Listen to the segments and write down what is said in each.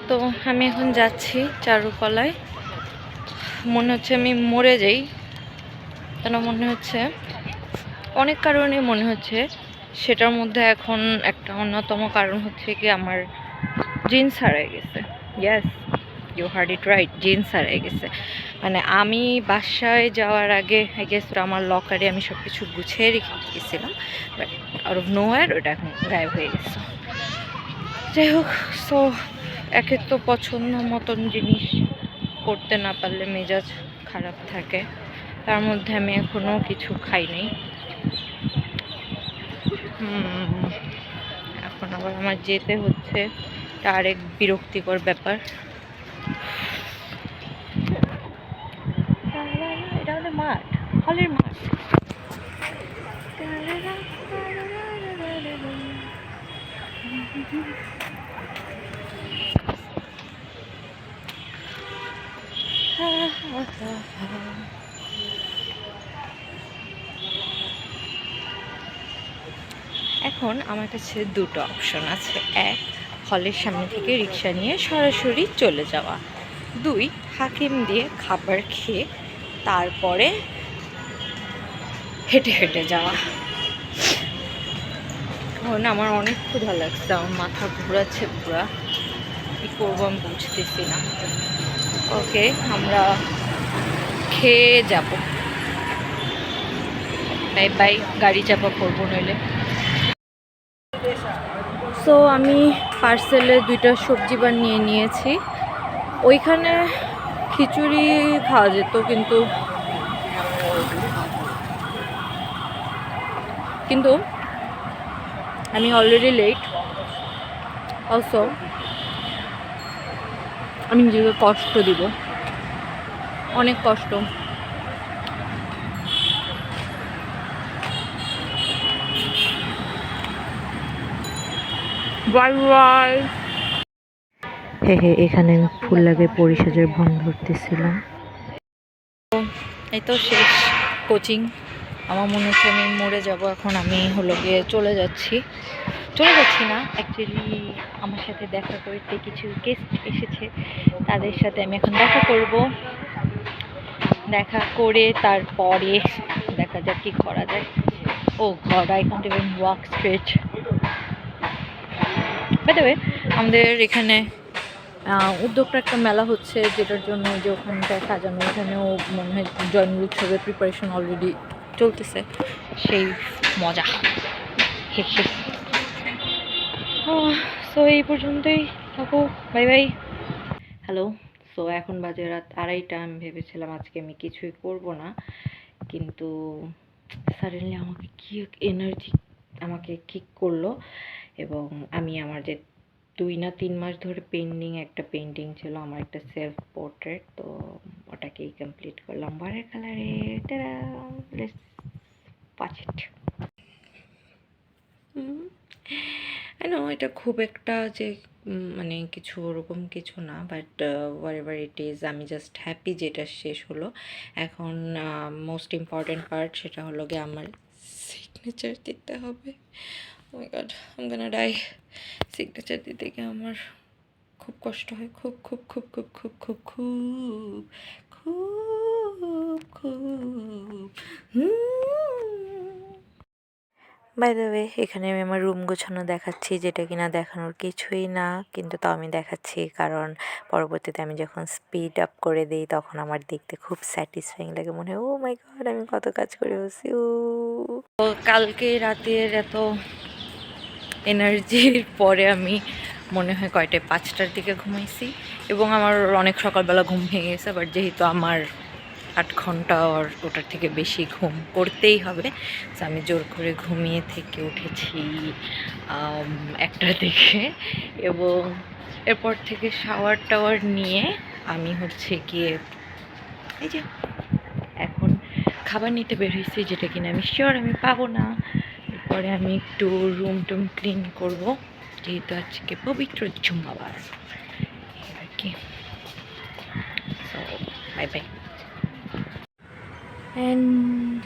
তো আমি এখন যাচ্ছি চারুকলায়। মনে হচ্ছে আমি মরে যাই, কেন মনে হচ্ছে অনেক কারণে মনে হচ্ছে। সেটার মধ্যে এখন একটা অন্যতম কারণ হচ্ছে কি আমার জিন্স হারিয়ে গেছে। Yes, you heard it right, jeans হারিয়ে গেছে। মানে আমি বাসায় যাওয়ার আগে আই গেস আমার লকারে আমি সব কিছু গুছিয়ে রেখে গেছিলাম, বাট আউট অফ নোয়ার ওটা এখন গায়েব হয়ে গেছে। যাই হোক, সো একে তো পছন্দ মতন জিনিস করতে না পারলে মেজাজ খারাপ থাকে। তার মধ্যে আমি এখনও কিছু খাই নাই। এখন আবার আমার যেতে হচ্ছে, এটা আরেক বিরক্তিকর ব্যাপার। এটা আমাদের মাঠ, হলের মাঠ। এখন আমার কাছে দুটো অপশন আছে। এক, হলের সামনে থেকে রিক্সা নিয়ে সরাসরি চলে যাওয়া। দুই, হাকিম দিয়ে খাবার খেয়ে তারপরে হেঁটে হেঁটে যাওয়া। এখন আমার অনেক ক্ষুধা লাগছে, আমার মাথা ঘোরাচ্ছে পুরা, কী করবো আমি বুঝতেছি না। ওকে, আমরা খেয়ে যাব। বাই বাই, গাড়ি চাপা করবো নইলে। সো আমি পার্সেলে 2টা সবজি নিয়ে নিয়েছি। ওইখানে খিচুড়ি খাওয়া যেত, কিন্তু আমি অলরেডি লেট। অলসো আমি নিজেকে কষ্ট দিব, অনেক কষ্ট। Bye bye. এখানে আমি ফুল লাগে পরিসাজের ভন ধরতেছিলাম। এই তো শেষ কোচিং। আমার মনে হচ্ছে আমি মরে যাব এখন। আমি হলো গিয়ে চলে যাচ্ছি না, অ্যাকচুয়ালি আমার সাথে দেখা করতে কিছু গেস্ট এসেছে, তাদের সাথে আমি এখন দেখা করব। দেখা করে তারপরে দেখা যাক কি করা যায়। Oh god, I can't even walk straight. By the way, আমাদের এখানে উদ্যোক্তা একটা মেলা হচ্ছে, যেটার জন্য যে ওখানটায় সাজানো, ওখানেও মনে হয় জয়নুল উৎসবের প্রিপারেশন অলরেডি চলতেছে। সেই মজা। সো এই পর্যন্তই থাকো, বাই বাই। হ্যালো। সো এখন বাজে রাত 2:30। আমি ভেবেছিলাম আজকে আমি কিছুই করব না, কিন্তু সাডেনলি আমাকে কি এনার্জি আমাকে কিক করলো, এবং আমি আমার যে 2 না 3 মাস ধরে পেন্ডিং একটা পেন্টিং ছিল, আমার একটা সেলফ পোর্ট্রেট, তো ওটাকেই কমপ্লিট করলাম ওয়াটার কালারে। Let's watch it. এটা খুব একটা যে মানে কিছু ওরকম কিছু না, বাট হোয়াটএভার ইট ইজ, আমি জাস্ট হ্যাপি যেটা শেষ হলো। এখন মোস্ট ইম্পর্টেন্ট পার্ট, সেটা হলো গিয়ে আমার সিগনেচার দিতে হবে। Oh my god, I am gonna die. Signature দিতে গিয়ে আমার খুব কষ্ট হয়, খুব খুব খুব খুব খুব খুব খুব খুব খুব। বাই দ্য ওয়ে, এখানে আমি আমার রুম গোছানো দেখাচ্ছি, যেটা কিনা দেখানোর কিছুই না, কিন্তু তাও আমি দেখাচ্ছি কারণ পরবর্তীতে আমি যখন স্পিড আপ করে দিই তখন আমার দেখতে খুব স্যাটিসফাইং লাগে, মনে হয় ও মাই গড আমি কত কাজ করে বসি। তো কালকে রাতের এত এনার্জির পরে আমি মনে হয় কয়টায় 5টার দিকে ঘুমাইছি, এবং আমার অনেক সকালবেলা ঘুম ভেঙে গেছে। বাট যেহেতু আমার 8 ঘন্টা ওটার থেকে বেশি ঘুম করতেই হবে, তো আমি জোর করে ঘুমিয়ে থেকে উঠেছি 1টার দিকে, এবং এরপর থেকে শাওয়ার টাওয়ার নিয়ে আমি হচ্ছে গিয়ে এই যে এখন খাবার নিতে বের হয়েছি, যেটা কিনা আমি শিওর আমি পাবো না। এরপরে আমি একটু রুম টুম ক্লিন করবো, যেহেতু আজকে পবিত্র জুম্মাবার আর কি। So bye bye. অ্যান্ড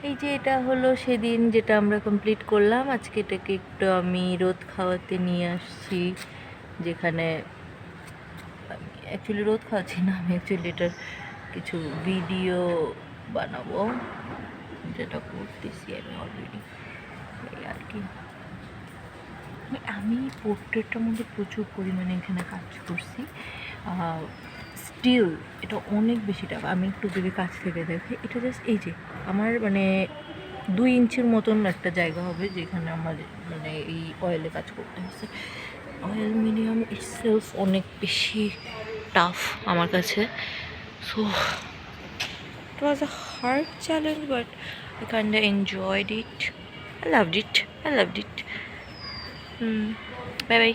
এই যে এটা হলো সেদিন যেটা আমরা কমপ্লিট করলাম। আজকে এটাকে একটু আমি রোদ খাওয়াতে নিয়ে আসছি, যেখানে আমি অ্যাকচুয়ালি রোদ খাওয়াচ্ছি না, আমি অ্যাকচুয়ালি এটার কিছু ভিডিও বানাবো, যেটা করতেছি আমি অলরেডি, এই আর কি। আমি পোর্ট্রেটটার মধ্যে প্রচুর পরিমাণে এখানে কাজ করছি। স্টিল এটা অনেক বেশি টাফ। আমি একটু যদি কাছ থেকে দেখি, এটা জাস্ট এই যে আমার মানে 2 ইঞ্চির মতন একটা জায়গা হবে যেখানে আমার মানে এই অয়েলে কাজ করতে হচ্ছে। অয়েল মিডিয়াম ইটসেলফ অনেক বেশি টাফ আমার কাছে। So it was a hard challenge, but I kind of enjoyed it. I loved it. Bye bye.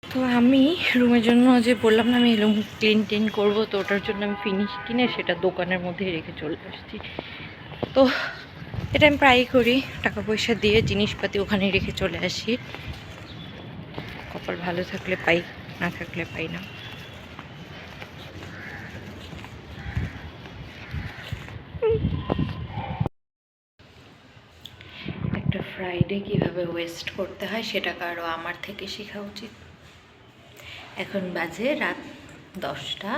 তো আমি রুমের জন্য যে বললাম না আমি রুম ক্লিন করবো, তো ওটার জন্য আমি ফিনিশ কিনে সেটা দোকানের মধ্যেই রেখে চলে আসছি। তো এটা আমি প্রায়ই করি, টাকা পয়সা দিয়ে জিনিসপাতি ওখানে রেখে চলে আসি। কপাল ভালো থাকলে পাই, না থাকলে পাই না। একটা ফ্রাইডে কিভাবে ওয়েস্ট করতে হয় সেটা কারো আমার থেকে শেখা উচিত। এখন বাজে রাত 10টা,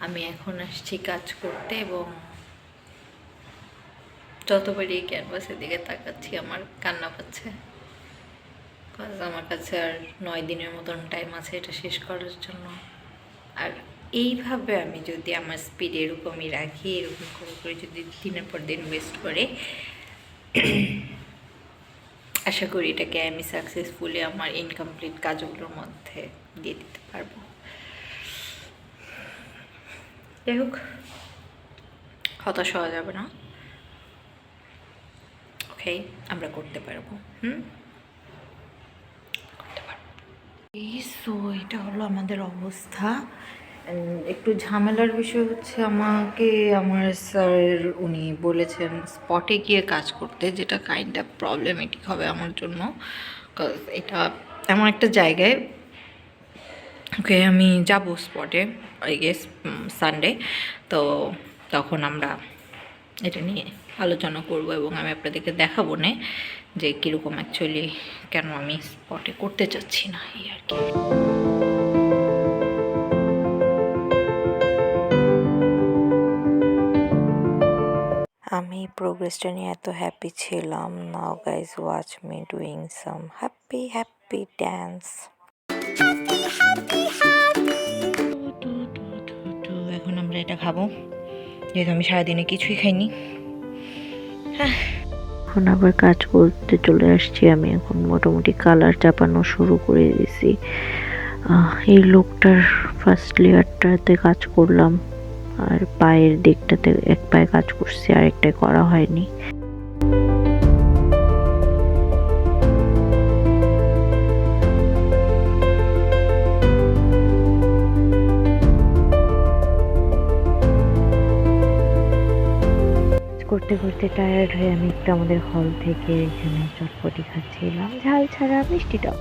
আমি এখন আসছি কাজ করতে এবং যতবারই এই ক্যানভাসের দিকে তাকাচ্ছি আমার কান্না পাচ্ছে। কজ আমার কাছে আর 9 দিনের মতন টাইম আছে এটা শেষ করার জন্য। আর এইভাবে আমি যদি আমার স্পিড এরকমই রাখি, এরকম করে যদি দিনের পর দিন ওয়েস্ট করে, আশা করি এটাকে আমি সাকসেসফুলি আমার ইনকমপ্লিট কাজগুলোর মধ্যে দিয়ে দিতে পারবো। যাই হোক, হতাশ হওয়া যাবে না। ওকে, আমরা করতে পারবো। করতে পারবো। সো এটা হলো আমাদের অবস্থা। একটু ঝামেলার বিষয় হচ্ছে, আমাকে আমার স্যার উনি বলেছেন স্পটে গিয়ে কাজ করতে, যেটা কাইন্ড অফ প্রবলেমেটিক হবে আমার জন্য। কজ এটা এমন একটা জায়গায়, ওকে আমি যাব স্পটে আই গেস সানডে, তো তখন আমরা এটা নিয়ে আলোচনা করব এবং আমি আপনাদেরকে দেখাবো না যে কীরকম অ্যাকচুয়ালি কেন আমি স্পটে করতে চাচ্ছি না, এই আর কি। আমি প্রোগ্রেসটা নিয়ে এত হ্যাপি ছিলাম। Now guys watch me doing some happy dance. এখন আমরা এটা খাবো, যেহেতু আমি সারাদিনে কিছুই খাইনি। এখন আবার কাজ করতে চলে আসছি। আমি এখন মোটামুটি কালার চাপানো শুরু করে দিয়েছি। এই লোকটার ফার্স্ট লেয়ারটাতে কাজ করলাম, আর পায়ের দিকটাতে এক পায়ে কাজ করছি, আর একটাই করা হয়নি। করতে করতে টায়ার্ড হয়ে আমি একটু আমাদের হল থেকে এখানে চটপটি খাচ্ছিলাম, ঝাল ছাড়া মিষ্টি টক।